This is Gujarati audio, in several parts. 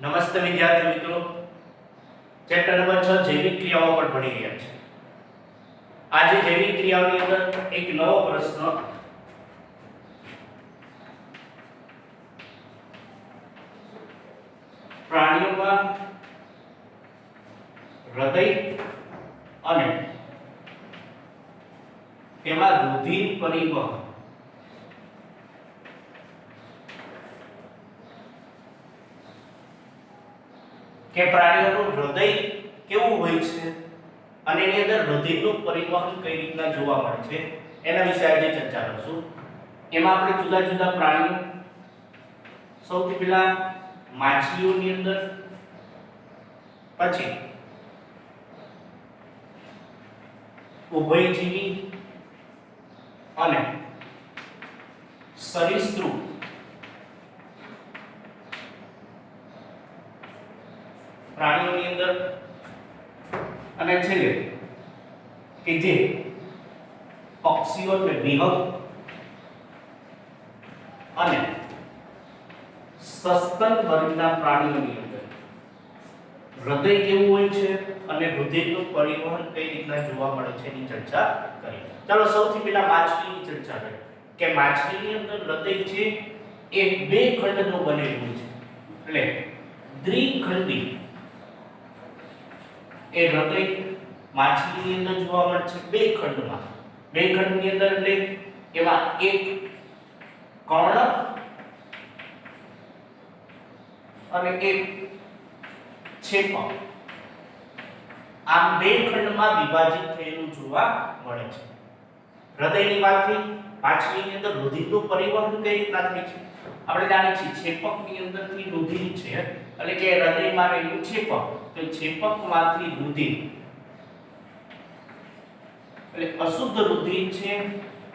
નમસ્તે વિદ્યાર્થી મિત્રો, ચેપ્ટર નંબર 6 જૈવિક ક્રિયાઓ પર ભણી રહ્યા છે. આજે જૈવિક ક્રિયાઓની અંદર એક નવો પ્રશ્ન પ્રાણીઓમાં હૃદય અને તેમાં રુધિર પરિવહન કે પ્રાણીઓનું હૃદય કેવું હોય છે અને એની અંદર રુધિરનું પરિવહન કઈ રીતના જોવા મળે છે એના વિશે આજે ચર્ચા કરશું. એમાં આપણે જુદા જુદા પ્રાણીઓ, સૌથી પહેલા માછલીઓની અંદર, પછી ઉભયજીવી અને સરીસૃપ પ્રાણીઓની અંદર, અને છેલ્લે કે જે પક્ષીઓ એટલે વિહંગ અને સસ્તન વર્ગના પ્રાણીઓની અંદર હૃદય કેવું હોય છે અને રુધિરનું પરિવહન કઈ રીતના જોવા મળે છે એની ચર્ચા કરીએ. ચાલો સૌથી પહેલા માછલીની ચર્ચા કરીએ કે માછલીની અંદર હૃદય છે એ બે ખંડનું બનેલું છે, એટલે દ્વિખંડી એ હૃદય માછલીની અંદર જોવા મળે છે બે ખંડમાં. બે ખંડની અંદર એટલે એમાં એક કર્ણક અને એક છેપક, આમ બે ખંડમાં વિભાજિત થયેલું જોવા મળે છે. હૃદયની વાત થઈ, માછલીની અંદર રુધિરનું પરિવહન કઈ રીતના થાય છે આપણે જાણીએ છીએ. છેપકની અંદરથી રુધિર છે એટલે કે હૃદયમાં રહેલું છેપક, તો છેપકમાંથી રુધિર એટલે અશુદ્ધ રુધિર છે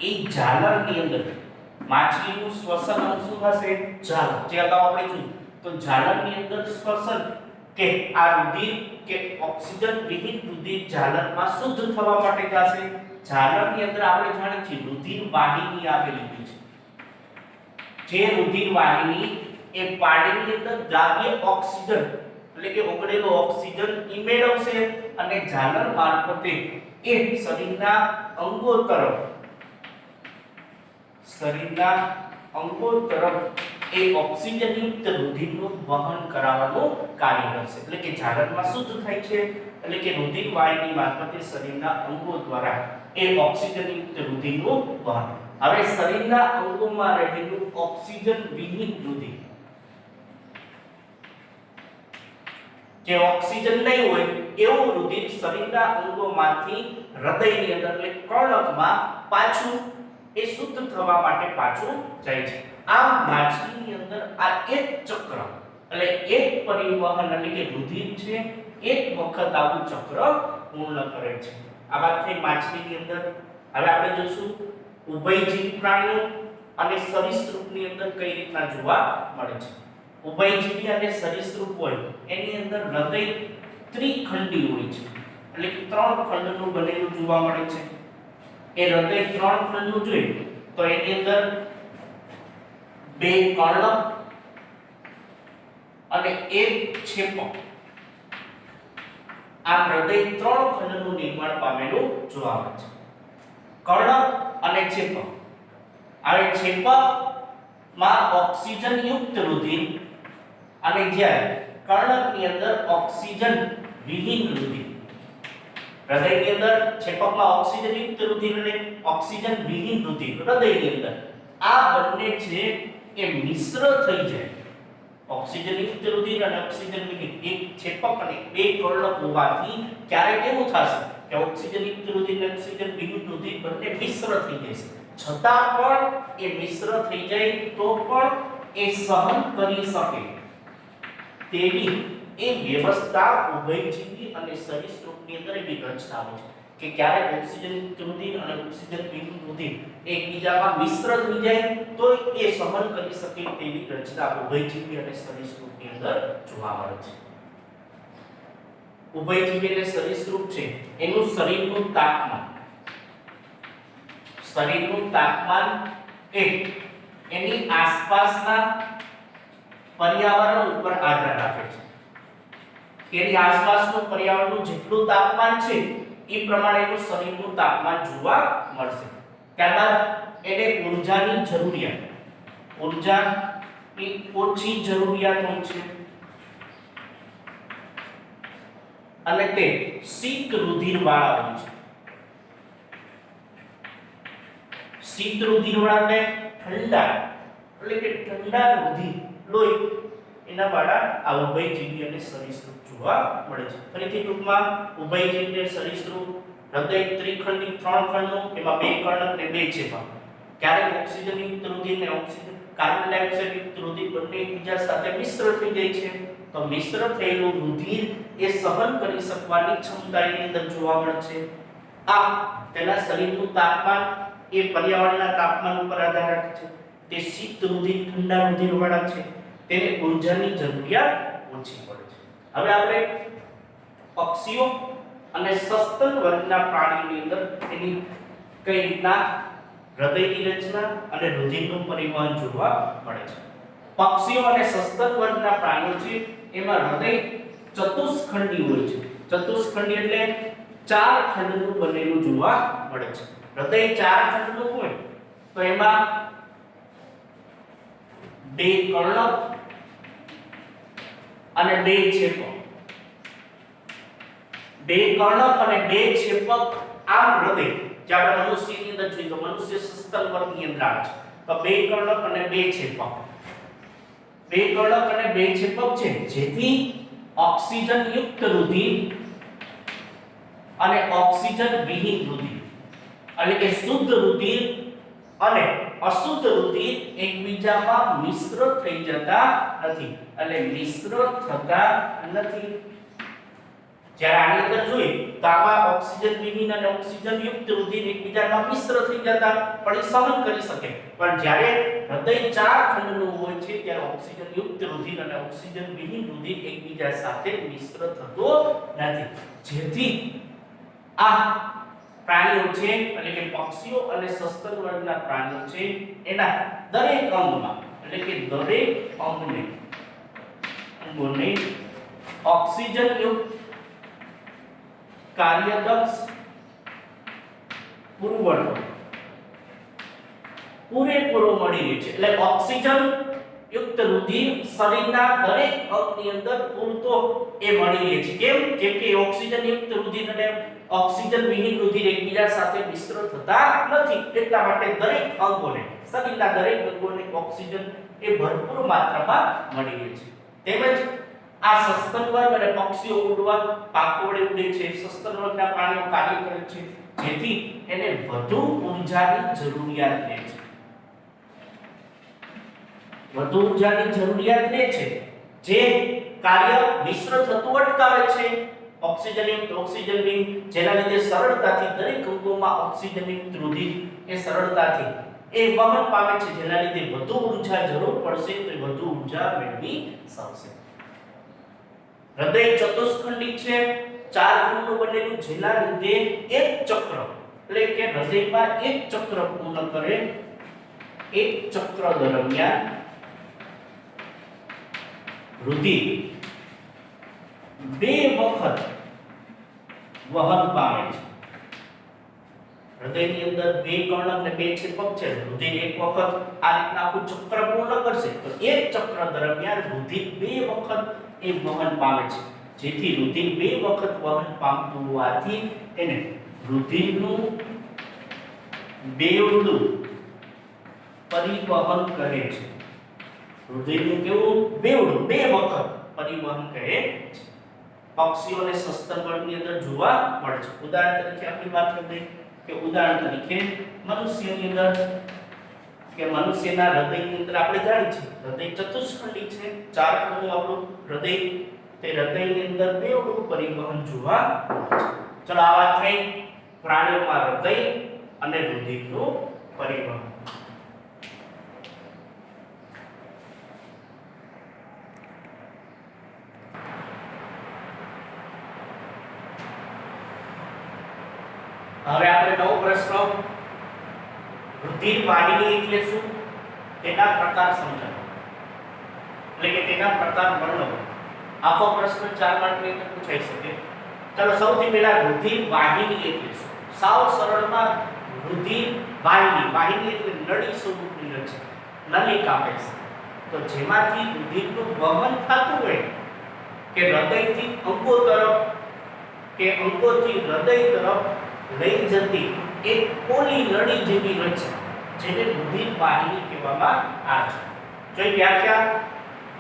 એ ઝાલરની અંદર, માછલીનું શ્વસન અંગ શું થશે? ઝાલર. જે અગાઉ આપણે જોયું તો ઝાલરની અંદર શ્વસન કે આ રુધિર કે ઓક્સિજન વિહીન રુધિર ઝાલરમાં શુદ્ધ થવા માટે જશે. ઝાલરની અંદર આપણે જાણીએ છીએ રુધિર વાહિની આવેલી હોય છે. જે રુધિર વાહિની એ પાણીની અંદર દ્રાવ્ય ઓક્સિજન એટલે કે ઓગળેલો ઓક્સિજન ઈ મેળવશે અને ઝાલર મારફતે એ શરીરના અંગો તરફ એ ઓક્સિજનયુક્ત રુધિરનું વહન કરાવવાનું કાર્ય કરશે. એટલે કે ઝાલરમાં શુદ્ધ થાય છે, એટલે કે રુધિર વાહિની મારફતે શરીરના અંગો દ્વારા એ ઓક્સિજનયુક્ત રુધિરનું વહન. હવે શરીરના અંગોમાં રહેલું ઓક્સિજન વિહીન રુધિર, જે ઓક્સિજન નહીં હોય એવું રુધિર શરીરના અંગોમાંથી હૃદયની અંદર એટલે કર્ણકમાં પાછું એ શુદ્ધ થવા માટે પાછું જાય છે. આમ માછલીની અંદર આ એક ચક્ર એટલે એક પરિવહન એટલે કે રુધિર છે એક વખત આવું ચક્ર પૂર્ણ કરે છે. આ વાત થઈ માછલીની અંદર. હવે આપણે જોઈશું ઉભયજીવી પ્રાણીઓ અને સરીસૃપની અંદર કઈ રીતના જોવા મળે છે. ઉભયજીવી અને સરીસૃપ હોય એની અંદર હૃદય ત્રિખંડી હોય છે, એટલે કે ત્રણ ખંડનું બનેલું જોવા મળે છે. એ હૃદય ત્રણ ખંડનું જોઈએ તો એની અંદર બે કર્ણક અને એક છેપક, આ હૃદય ત્રણ ખંડનું નિર્માણ પામેલું જોવા મળે છે. કર્ણક અને છેપક. હવે છેપકમાં ઓક્સિજન યુક્ત રુધિર અને જ્યારે કર્ણકની અંદર ઓક્સિજન વિહીન રુધિર. હૃદયની અંદર છેપકમાં ઓક્સિજન યુક્ત રુધિર અને ઓક્સિજન વિહીન રુધિર હૃદયની અંદર આ બંને છે એ મિશ્ર થઈ જાય. ઓક્સિજન યુક્ત રુધિર અને ઓક્સિજન વિહીન એક છેપક અને બે કર્ણક હોવાથી ક્યારે કેવું થશે કે ઓક્સિજન યુક્ત રુધિર અને ઓક્સિજન વિહીન રુધિર બંને મિશ્ર થઈ જશે. છતાં પણ એ મિશ્ર થઈ જાય તો પણ એ સહન કરી શકે તેવી એ વ્યવસ્થા ઉભયજીવી અને સરીસૃપની અંદર એવી રચના હોય છે કે ક્યારે ઓક્સિજન યુક્ત રુધિર અને ઓક્સિજન વિહીન રુધિર એકબીજામાં મિશ્ર થઈ જાય તો એ સહન કરી શકે તેવી રચના ઉભયજીવી અને સરીસૃપની અંદર જોવા મળે છે. ઉભયજીવી અને સરીસૃપ છે એનું શરીરનું તાપમાન એ એની આસપાસના પર્યાવરણ ઉપર આધાર રાખે છે. તેની આસપાસનું પર્યાવરણનું જેટલું તાપમાન છે એ પ્રમાણે એનું શરીરનું તાપમાન જોવા મળશે. ત્યારબાદ એને ઊર્જાની જરૂરિયાત, ઊર્જાની ઓછી જરૂરિયાત હોય છે અને તે શીત રુધિર વાળા હોય છે. શીત રુધિર વાળા ઠંડા એટલે કે ઠંડા રુધિર લોહી એના વાળા આ ઉભયજીવી અને સરીસૃપ જોવા મળે છે. ફરીથી ટૂંકમાં ઉભયજીવી અને સરીસૃપ હૃદય ત્રિખંડી 3 ખંડનું, એમાં 2 કર્ણક ને 2 ચેપા. ક્યારેક ઓક્સિજન યુક્ત રુધિર ને ઓક્સિજન કાર્બન ડાયોક્સાઇડ યુક્ત રુધિર બંને એકબીજા સાથે મિશ્ર થઈ જાય છે. તો મિશ્ર થયેલું રુધિર એ સહન કરી શકવાની ક્ષમતા એની અંદર જોવા મળે છે. આ તેના શરીરનું તાપમાન એ પર્યાવરણના તાપમાન ઉપર આધાર રાખે છે. તે શીત રુધિર ઠંડા રુધિર વાળા છે. તેને ઊર્જાની જરૂરિયાત ઓછી પડે છે. હવે આપણે પક્ષીઓ અને સસ્તન વર્ગના પ્રાણીઓની અંદર એની કઈ રીતના હૃદયની રચના અને રુધિરનું પરિવહન જોવા મળે છે. પક્ષીઓ અને સસ્તન વર્ગના પ્રાણીઓ છે એમાં હૃદય ચતુષ્ખંડી હોય છે. ચતુષ્ખંડી એટલે 4 ખંડનું બનેલું જોવા મળે છે. હૃદય 4 ખંડનું હોય તો એમાં 2 કર્ણક અને 2 ચેપક. 2 કર્ણક અને 2 ચેપક આમ હૃદય જે આપણે મનુષ્યની અંદર જોઈએ તો મનુષ્ય સસ્તન વર્ગની અંદર આવે છે. તો 2 કર્ણક અને 2 ચેપક, 2 કર્ણક અને 2 ચેપક છે જેથી ઓક્સિજન યુક્ત રુધિર અને ઓક્સિજન વિહીન રુધિર એટલે કે શુદ્ધ રુધિર અને અશુદ્ધ રુધિર એકબીજામાં મિશ્ર થઈ જતા નથી. એટલે મિશ્ર થતા નથી. જ્યારે આની અંદર જોઈએ તો આમાં ઓક્સિજન વિહીન અને ઓક્સિજન યુક્ત રુધિર એકબીજામાં મિશ્ર થઈ જતા પણ એ સહન કરી શકે. પણ જ્યારે હૃદય 4 ખંડનું હોય છે ત્યારે ઓક્સિજન યુક્ત રુધિર અને ઓક્સિજન વિહીન રુધિર એકબીજા સાથે મિશ્ર થતો નથી. જેથી આ પ્રાણીઓ છે એટલે કે પક્ષીઓ અને સસ્તન વર્ગના પ્રાણીઓ છે એના દરેક અંગમાં એટલે કે દરેક અંગોને ઓક્સિજન યુક્ત કાર્યદક્ષ પુરવઠો પૂરેપૂરો મળી રહે છે. એટલે ઓક્સિજન યુક્ત રુધિર શરીરના દરેક અંગની અંદર પૂરતો એ મળી રહે છે. કેમ? કેમ કે ઓક્સિજન યુક્ત રુધિર અને ઓક્સિજન વિહીન રુધિર એકબીજા સાથે મિશ્ર થતા નથી. એટલા માટે દરેક અંગોને, શરીરના દરેક અંગોને ઓક્સિજન એ ભરપૂર માત્રામાં મળી રહે છે. તેમજ આ સસ્તન વર્ગ અને પક્ષીઓ ઉડવા પાંખો વડે ઉડે છે. સસ્તન વર્ગના પ્રાણીઓ કાર્ય કરે છે જેથી એને વધુ ઊર્જાની જરૂરિયાત રહે છે. વધુ ઊર્જાની જરૂરિયાત રહે છે જે કાર્ય મિશ્ર થતું અટકાવે છે. ઓક્સિજન ઓક્સિજનની જેના લીધે સરળતાથી દરેક અંગોમાં ઓક્સિજનયુક્ત રુધિર એ સરળતાથી એ વહન પામે છે. જેના લીધે વધુ ઊર્જા જરૂર પડશે તો વધુ ઊર્જા મેળવી શકશે. હૃદય ચતુષ્ખંડી છે, 4 ખંડનું બનેલું જેના લીધે એક ચક્ર એટલે કે હૃદયમાં એક ચક્ર પૂર્ણ કરે. એક ચક્ર દરમિયાન રુધિર 2 વખત વહન પામે છે. હૃદયની અંદર 2 કર્ણક અને 2 ચેપક છે. રુધિર એક વખત આ રીતના આખું ચક્ર પૂર્ણ કરશે તો એક ચક્ર દરમિયાન રુધિર 2 વખત એ વહન પામે છે. જેથી રુધિર 2 વખત વહન પામતું હોવાથી એને રુધિરનું બેવડું પરિવહન કહે છે. રુધિરનું કેવું? બેવડું 2 વખત પરિવહન કહે છે. પક્ષીઓ અને સસ્તન વર્ગની અંદર જોવા મળે છે. ઉદાહરણ તરીકે આપણે વાત કરીએ કે ઉદાહરણ તરીકે મનુષ્યની અંદર કે મનુષ્યના હૃદયની અંદર આપણે જાણીએ છીએ હૃદય ચતુષ્ખંડી છે. 4 ખંડનું આપણું હૃદય તે હૃદયની અંદર બેવડું પરિવહન જોવા મળે છે. ચલો આ વાત થઈ પ્રાણીઓમાં હૃદય અને રુધિરનું પરિવહન. હવે આપણે નવો પ્રશ્ન રુધિર વાહિની એટલે શું તેના પ્રકાર સમજાવો. એટલે કે તેના પ્રકાર વર્ણવો. આખો પ્રશ્ન 4 માર્કની અંદર પૂછાઈ શકે. ચાલો સૌથી પહેલા રુધિર વાહિની એટલે શું? સાવ સરળમાં રુધિર વાહિની એટલે નળી સ્વરૂપની રચના, નલિકા કહે છે. તો જેમાંથી રુધિરનું વહન થતું હોય કે હૃદયથી અંગો તરફ કે અંગોથી હૃદય તરફ લઈ જતી એક પોલી નળી જેવી રચના જેને રુધિર વાહિની કહેવામાં આવે છે. જોઈ વ્યાખ્યા: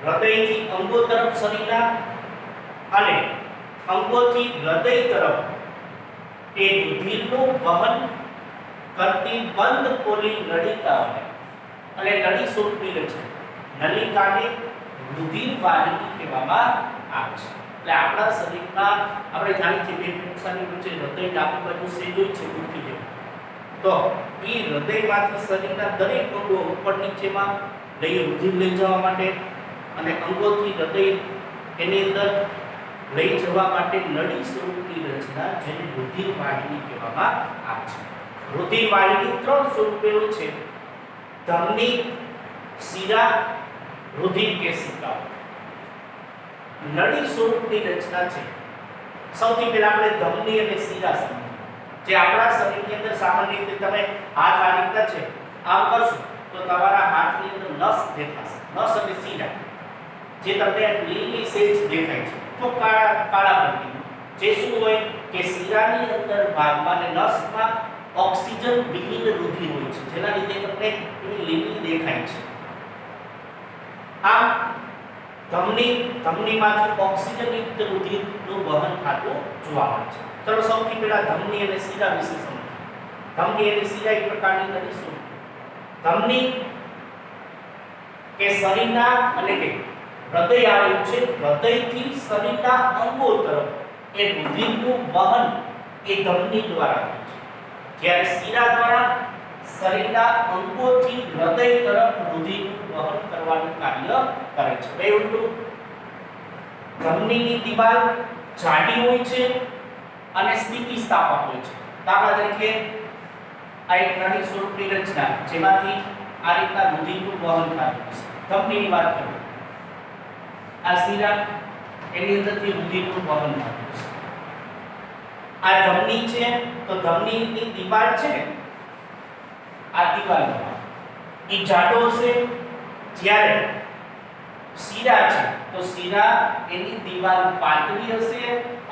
હૃદયથી અંગો તરફ શરીરના અને અંગોથી હૃદય તરફ એ રુધિરનું વહન કરતી બંધ પોલી નળિકાઓને અને નળી સ્વરૂપની રચના નલિકાને રુધિર વાહિની કહેવામાં આવે છે. એટલે આપણા શરીરમાં આપણે જાણીએ છીએ બે ફેફસાની વચ્ચે હૃદય ડાબી બાજુ સેજ હોય છે ઉઠી જાય તો એ હૃદયમાંથી શરીરના દરેક અંગો ઉપર નીચેમાં રુધિર લઈ જવા માટે અને અંગોથી હૃદય એની અંદર લઈ જવા માટે નળી સ્વરૂપની રચના જેને રુધિર વાહિની કહેવામાં આવે છે. રુધિર વાહિની 3 સ્વરૂપે હોય છે: ધમની, શિરા, રુધિર કેશિકાઓ. નળી સ્વરૂપની રચના છે. સૌથી પહેલા આપણે ધમની અને શિરા સમજીએ. જે આપણા શરીરની અંદર સામાન્ય રીતે તમે હાથ આ રીતના છે આમ કરશો તો તમારા હાથની અંદર નસ દેખાશે. નસ અને શિરા જે તમને લીલી સેજ દેખાય છે તો કાળા પ્રતિનું જે શું હોય કે શિરાની અંદર ભાગમાં અને નસમાં ઓક્સિજન વિહીન રુધિર હોય છે જેના લીધે તમને એની લીલી દેખાય છે. આમ ધમનીમાંથી ઓક્સિજન યુક્ત રુધિરનું વહન થતું જોવા મળે છે. ચલો સૌથી પહેલા ધમની અને શિરા વિશે સમજીએ. ધમની અને શિરા એક પ્રકારની નળી શું? ધમની કે શરીરના એટલે કે હૃદય આવેલું છે, હૃદયથી શરીરના અંગો તરફ એ રુધિરનું વહન એ ધમની દ્વારા થાય છે. જ્યારે શિરા દ્વારા શરીરના અંગોથી હૃદય તરફ રુધિરનું વહન કરવાનું કાર્ય કરે છે. બે ઉલટું ધમનીની દિવાલ જાડી હોય છે અને સ્થિતિસ્થાપક હોય છે. દાખલા તરીકે આ એક નળી સ્વરૂપની રચના જેમાંથી આ રીતના રુધિરનું વહન થતું છે. ધમનીની વાત કરીએ, આ શિરા એની અંદરથી રુધિરનું વહન થતું છે. આ ધમની છે તો ધમનીની દિવાલ છે ને આ દિવાલ એ જાડો છે, જ્યારે શિરા છે તો શિરા એની દિવાલ પાતળી હશે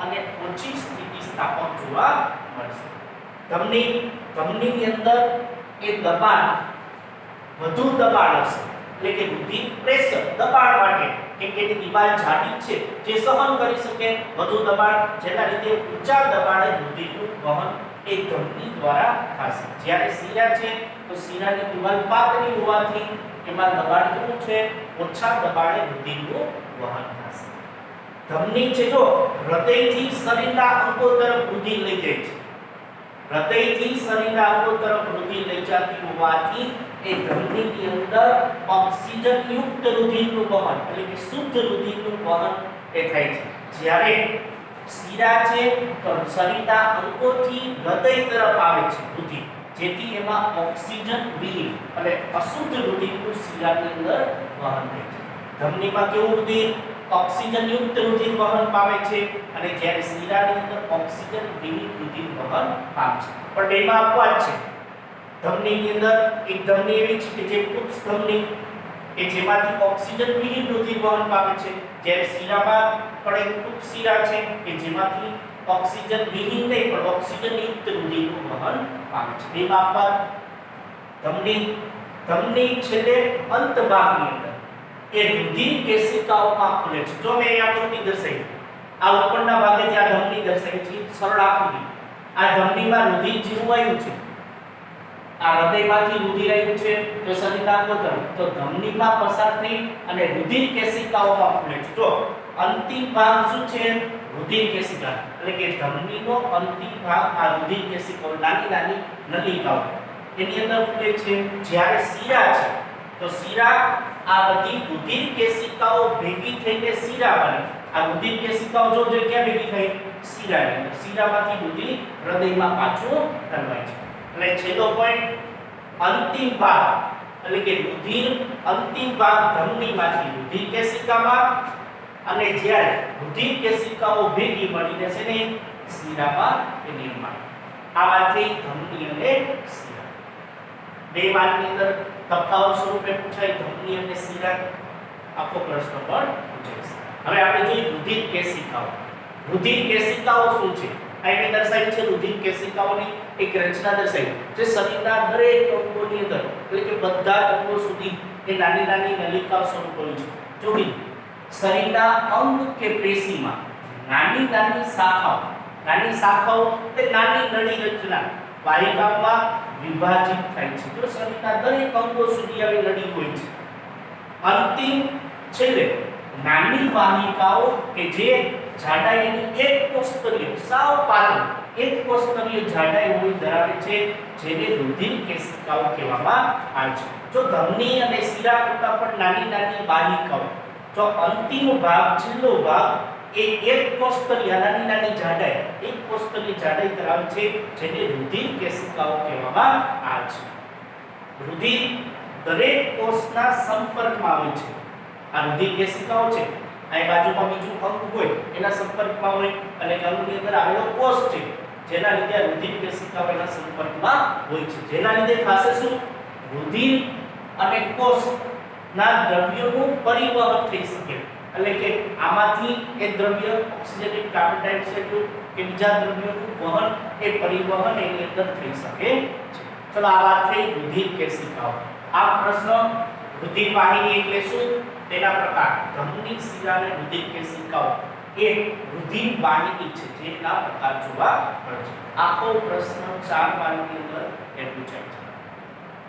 અને ઓછી સ્થિતિસ્થાપક જોવા મળશે. ધમનીની અંદર એ દબાણ વધુ દબાણ હશે એટલે કે રુધિર પ્રેશર દબાણ માટે કેમ કે એની દિવાલ જાડી છે જે સહન કરી શકે વધુ દબાણ જેના લીધે ઊંચા દબાણે રુધિરનું વહન એ ધમની દ્વારા થશે. જ્યારે શિરા છે તો શિરાની દિવાલ પાતળી હોવાથી એમાં દબાણ કેટલું છે? ઓછા દબાણે રુધિરનું વહન થશે. ધમની છે જો હૃદયથી શરીરના અંગો તરફ રુધિર લઈ જાય છે, હૃદયથી શરીરના અંગો તરફ રુધિર લઈ જતી હોવાથી એ ધમનીની અંદર ઓક્સિજન યુક્ત રુધિરનું વહન એટલે કે શુદ્ધ રુધિરનું વહન એ થાય છે. જ્યારે શિરા છે તો શરીરના અંગોથી હૃદય તરફ આવે છે રુધિર જેથી એમાં ઓક્સિજન વિહીન એટલે અશુદ્ધ રુધિરનું શિરાની અંદર વહન થાય છે. ધમનીમાં કેવું રુધિર? ઓક્સિજન યુક્ત રુધિર વહન પામે છે અને જ્યારે શિરાની અંદર ઓક્સિજન વિહીન રુધિર વહન પામે છે. પણ બેમાં અપવાદ છે. ધમનીની અંદર એક ધમની એવી છે કે જે પુચ્છ ધમની કે જેમાંથી ઓક્સિજન વિહીન રુધિર વહન પામે છે, જ્યારે શિરામાં પણ એક પુચ્છ શિરા છે કે જેમાંથી ઓક્સિજન વિહીન નહીં પણ ઓક્સિજન યુક્ત રુધિરનું વહન પામે છે. બેમાં અપવાદ. ધમની છેલ્લે અંત ભાગની અંદર એ રુધિર કેશિકાઓમાં ખુલે છે. જો મેં અહીંયા આકૃતિ દર્શાવી, આ ઉપરના ભાગે જે આ ધમની દર્શાવી છે સરળ આકૃતિ, આ ધમનીમાં રુધિર જેવું આવ્યું છે, આ હૃદયમાંથી રુધિર આવ્યું છે તો શરીરના અંગો તરફ તો ધમનીમાં પસાર થઈ અને રુધિર કેશિકાઓમાં ખુલે છે. જો અંતિમ ભાગ શું છે? રુધિર કેશિકા એટલે કે ધમનીનો અંતિમ ભાગ આ રુધિર કેશિકાઓ નાની નાની નલિકાઓ એની અંદર ખુલે છે. જ્યારે શિરા છે તો શિરા આ બધી રુધિર કેશિકાઓ ભેગી થઈને શિરા બને. આ રુધિર કેશિકાઓ જો ક્યાં ભેગી થઈ? શિરાની અંદર. શિરામાંથી રુધિર હૃદયમાં પાછું ઠલવાય છે. એટલે છેલ્લો પોઈન્ટ અંતિમ ભાગ એટલે કે રુધિર અંતિમ ભાગ ધમનીમાંથી રુધિર કેશિકામાં અને જ્યારે રુધિર કેશિકાઓ ભેગી મળીને છે ને શિરામાં એ નિર્માણ. આમાંથી ધમની અને શિરા બે માર્કની અંદર તફાવત સ્વરૂપે પૂછાય ધમની અને શિરા આખો પ્રશ્ન પણ પૂછાય. હવે આપણે જોઈએ રુધિર કેશિકાઓ. રુધિર કેશિકાઓ શું છે? અહીં દર્શાવી છે રુધિર કેશિકાઓની એક રચના દર્શાવી જે શરીરના દરેક અંગોની અંદર એટલે કે બધા અંગો સુધી એ નાની નાની નલિકાઓ સ્વરૂપેલી છે. જો કે શરીરના અંગ કે પેશીમાં નાની નાની શાખાઓ તે નાની નળી રચના વાહિકામાં વિભાજિત થાય છે. તો શરીરના દરેક અંગો સુધી આવી નળી હોય છે. અંતિમ છેલ્લે નાની વાહિકાઓ કે જે જાડાઈની એક કોષસ્તરીય સાવ પાતળી એક કોષસ્તરીય જાડાઈ હોય ધરાવે છે જેને રુધિર કેશિકાઓ કહેવામાં આવે છે. જો ધમની અને શિરા કરતાં પણ નાની નાની વાહિકાઓ જો અંતિમ ભાગ છેલ્લો ભાગ એ એક કોષસ્તરીય નાની નાની જાડાઈ એક કોષસ્તરીય જાડાઈ ધરાવે છે જેને રુધિર કેશિકાઓ કહેવામાં આવે છે. રુધિર દરેક કોષના સંપર્કમાં આવે છે. આ રુધિર કેશિકાઓ છે અહીં બાજુમાં બીજું અંગ હોય એના સંપર્કમાં હોય અને અંગની અંદર આવેલો કોષ છે જેના લીધે રુધિર કેશિકાઓ એના સંપર્કમાં હોય છે. જેના લીધે ખાસ શું રુધિર અને કોષના દ્રવ્યોનું પરિવહન થઈ શકે. એટલે કે આમાંથી એ દ્રવ્ય ઓક્સિજન કાર્બન ડાયોક્સાઇડ કે બીજા દ્રવ્યોનું વહન એ પરિવહન એની અંદર થઈ શકે છે. ચલો આ વાત થઈ રુધિર કેશિકાઓ. આ પ્રશ્ન રુધિર વાહિની એટલે શું તેના પ્રકાર ધમની શિરા અને રુધિર કેશિકાઓ એ રુધિર વાહિની છે જેના પ્રકાર જોવા મળે છે. આખો પ્રશ્ન 4 માર્કની અંદર એ પૂછાય છે.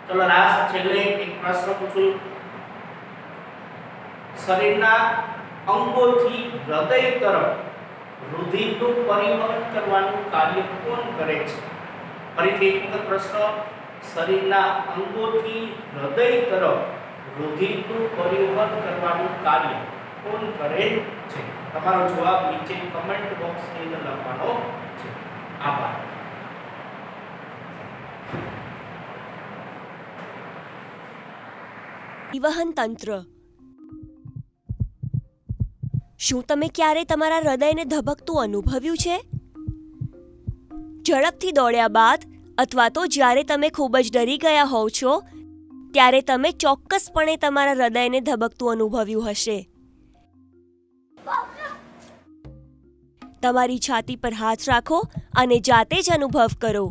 ચલો લાસ્ટ છેલ્લે એક પ્રશ્ન પૂછું. શરીરના અંગોથી હૃદય તરફ રુધિરનું પરિવહન કરવાનું કાર્ય કોણ કરે છે? ફરીથી એક વખત પ્રશ્ન. શરીરના અંગોથી હૃદય તરફ રુધિરનું પરિવહન કરવાનું કાર્ય કોણ કરે છે? તમારો જવાબ નીચે કમેન્ટ બોક્સની અંદર લખવાનો છે. આભાર. પરિવહન તંત્ર. શું તમે ક્યારે તમારા હૃદયને ધબકતું અનુભવ્યું છે? ઝડપથી દોડ્યા બાદ અથવા તો જ્યારે તમે ખૂબ જ ડરી ગયા હોવ છો ત્યારે તમે ચોક્કસપણે તમારા હૃદયને ધબકતું અનુભવ્યું હશે. તમારી છાતી પર હાથ રાખો અને જાતે જ અનુભવ કરો.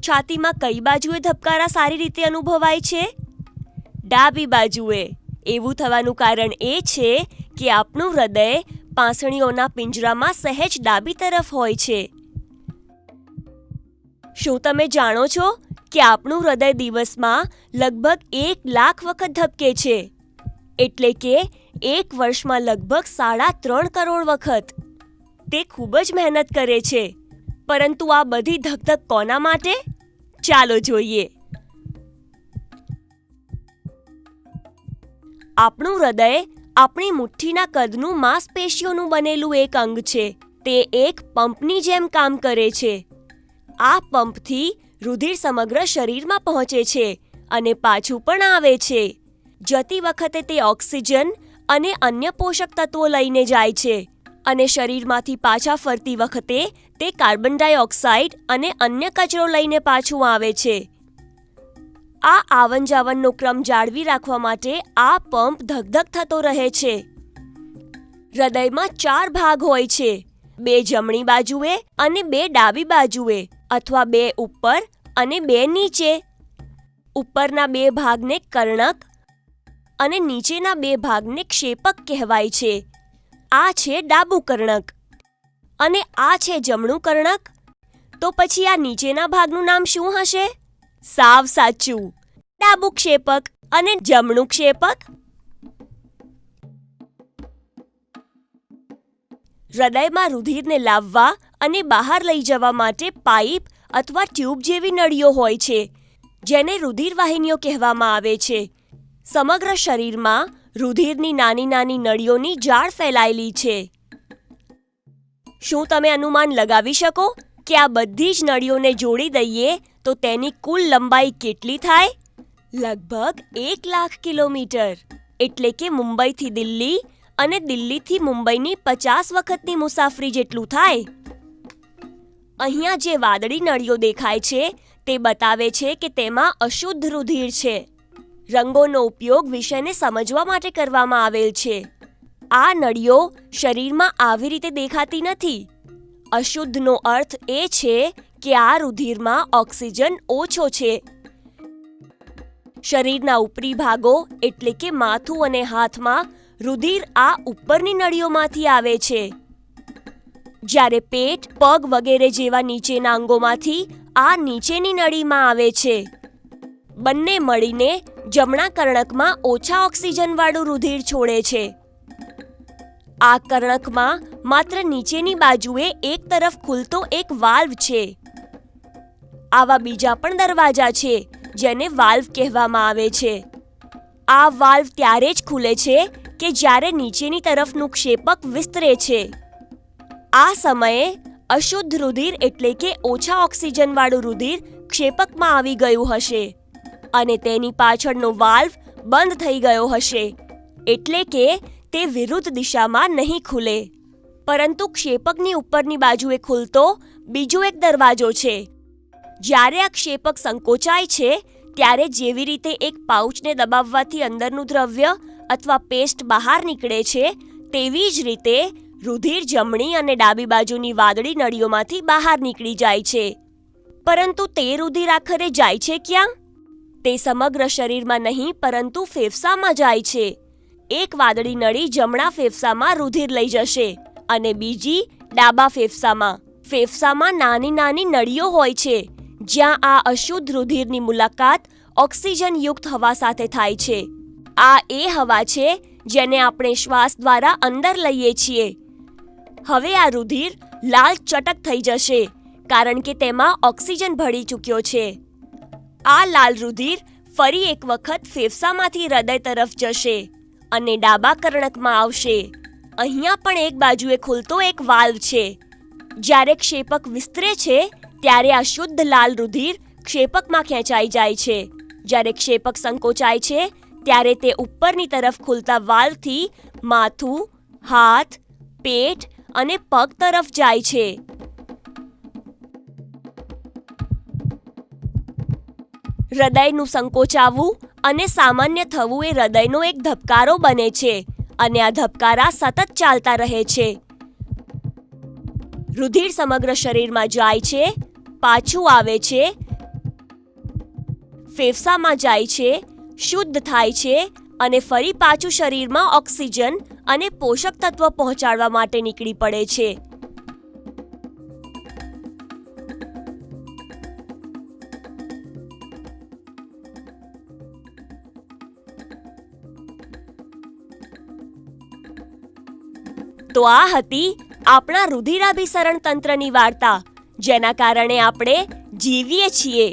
છાતીમાં કઈ બાજુએ ધબકારા સારી રીતે અનુભવાય છે? ડાબી બાજુએ. એવું થવાનું કારણ એ છે કે આપણું હૃદય પાંસળીઓના પિંજરામાં સહેજ ડાબી તરફ હોય છે. શું તમે જાણો છો કે આપણું હૃદય દિવસમાં લગભગ 1 લાખ વખત ધબકે છે? એટલે કે એક વર્ષમાં લગભગ 3.5 કરોડ વખત. તે ખૂબ જ મહેનત કરે છે. પરંતુ આ બધી ધકધક કોના માટે? ચાલો જોઈએ. આપણું હૃદય આપણી મુઠ્ઠીના કદનું માંસપેશીઓનું બનેલું એક અંગ છે. તે એક પંપની જેમ કામ કરે છે. આ પંપથી રુધિર સમગ્ર શરીરમાં પહોંચે છે અને પાછું પણ આવે છે. જતી વખતે તે ઓક્સિજન અને અન્ય પોષક તત્વો લઈને જાય છે અને શરીરમાંથી પાછા ફરતી વખતે તે કાર્બન ડાયોક્સાઇડ અને અન્ય કચરો લઈને પાછું આવે છે. આ આવન જાવનનો ક્રમ જાળવી રાખવા માટે આ પંપ ધગધગ થતો રહે છે. હૃદયમાં 4 ભાગ હોય છે. 2 જમણી બાજુએ અને 2 ડાબી બાજુએ અથવા 2 ઉપર અને 2 નીચે. ઉપરના 2 ભાગને કર્ણક અને નીચેના 2 ભાગને ક્ષેપક કહેવાય છે. આ છે ડાબું કર્ણક અને આ છે જમણું કર્ણક. તો પછી આ નીચેના ભાગનું નામ શું હશે? સાવ સાચું, ડાબું ક્ષેપક અને જમણું ક્ષેપક. હૃદયમાં રુધિરને લાવવા અને બહાર લઈ જવા માટે પાઇપ અથવા ટ્યુબ જેવી નળીઓ હોય છે જેને રુધિર વાહિનીઓ કહેવામાં આવે છે. સમગ્ર શરીરમાં રુધિરની નાની નાની નળીઓની જાળ ફેલાયેલી છે. શું તમે અનુમાન લગાવી શકો કે આ બધી જ નળીઓને જોડી દઈએ તો તેની કુલ લંબાઈ કેટલી થાય? લગભગ 1,00,000 કિલોમીટર, એટલે કે મુંબઈથી દિલ્હી અને દિલ્હીથી મુંબઈની 50 વખતની મુસાફરી જેટલું થાય. અહીંયા જે વાદળી નળીઓ દેખાય છે તે બતાવે છે કે તેમાં અશુદ્ધ રુધિર છે. રંગોનો ઉપયોગ વિષયને સમજવા માટે કરવામાં આવેલ છે. આ નળીઓ શરીરમાં આવી રીતે દેખાતી નથી. અશુદ્ધનો અર્થ એ છે કે આ રુધિરમાં ઓક્સિજન ઓછો છે. શરીરના ઉપરી ભાગો એટલે કે માથું અને હાથમાં રુધિર આ ઉપરની નળીઓમાંથી આવે છે, જ્યારે પેટ, પગ વગેરે જેવા નીચેના અંગોમાંથી આ નીચેની નળીમાં આવે છે. બંને મળીને જમણા કર્ણકમાં ઓછા ઓક્સિજનવાળું રુધિર છોડે છે. આ કર્ણકમાં માત્ર નીચેની બાજુએ એક તરફ ખુલતો એક વાલ્વ છે. આવા બીજા પણ દરવાજા છે જેને વાલ્વ કહેવામાં આવે છે. આ વાલ્વ ત્યારે જ ખુલે છે કે જ્યારે નીચેની તરફનું ક્ષેપક વિસ્તરે છે. આ સમયે અશુદ્ધ રુધિર એટલે કે ઓછા ઓક્સિજનવાળું રુધિર ક્ષેપકમાં આવી ગયું હશે અને તેની પાછળનો વાલ્વ બંધ થઈ ગયો હશે, એટલે કે તે વિરુદ્ધ દિશામાં નહીં ખુલે. પરંતુ ક્ષેપકની ઉપરની બાજુએ ખુલતો બીજો એક દરવાજો છે. જ્યારે આ ક્ષેપક સંકોચાય છે ત્યારે જેવી રીતે એક પાઉચને દબાવવાથી અંદરનું દ્રવ્ય અથવા પેસ્ટ બહાર નીકળે છે, તેવી જ રીતે રુધિર જમણી અને ડાબી બાજુની વાદળી નળીઓમાંથી બહાર નીકળી જાય છે. પરંતુ તે રુધિર આખરે જાય છે ક્યાં? તે સમગ્ર શરીરમાં નહીં પરંતુ ફેફસામાં જાય છે. એક વાદળી નળી જમણા ફેફસામાં રુધિર લઈ જશે અને બીજી ડાબા ફેફસામાં. ફેફસામાં નાની નાની નળીઓ હોય છે જ્યાં આ અશુદ્ધ રુધિરની મુલાકાત ઓક્સિજનયુક્ત હવા સાથે થાય છે. આ એ હવા છે જેને આપણે શ્વાસ દ્વારા અંદર લઈએ છીએ. હવે આ રુધિર લાલ ચટક થઈ જશે કારણ કે તેમાં ઓક્સિજન ભળી ચૂક્યો છે. આ લાલ રુધિર ફરી એક વખત ફેફસામાંથી હૃદય તરફ જશે અને ડાબા કર્ણકમાં આવશે. અહીંયા પણ એક બાજુએ ખુલતો એક વાલ્વ છે. જ્યારે ક્ષેપક વિસ્તરે છે ત્યારે આ શુદ્ધ લાલ રુધિર ક્ષેપકમાં ખેંચાઈ જાય છે. જ્યારે ક્ષેપક સંકોચાય છે ત્યારે તે ઉપરની તરફ ખુલતા વાલ્વથી માથું, હાથ, પેટ અને પગ તરફ જાય છે. હૃદયનું સંકોચાવવું અને સામાન્ય થવું એ હૃદયનો એક ધબકારો બને છે અને આ ધબકારા સતત ચાલતા રહે છે. રુધિર સમગ્ર શરીરમાં જાય છે, પાછું આવે છે, ફેફસામાં જાય છે, શુદ્ધ થાય છે અને ફરી પાછું શરીરમાં ઓક્સિજન અને પોષક તત્વ પહોંચાડવા માટે નીકળી પડે છે. તો આ હતી આપણા રુધિરાભિસરણ તંત્રની વાર્તા, જેના કારણે આપણે જીવીએ છીએ.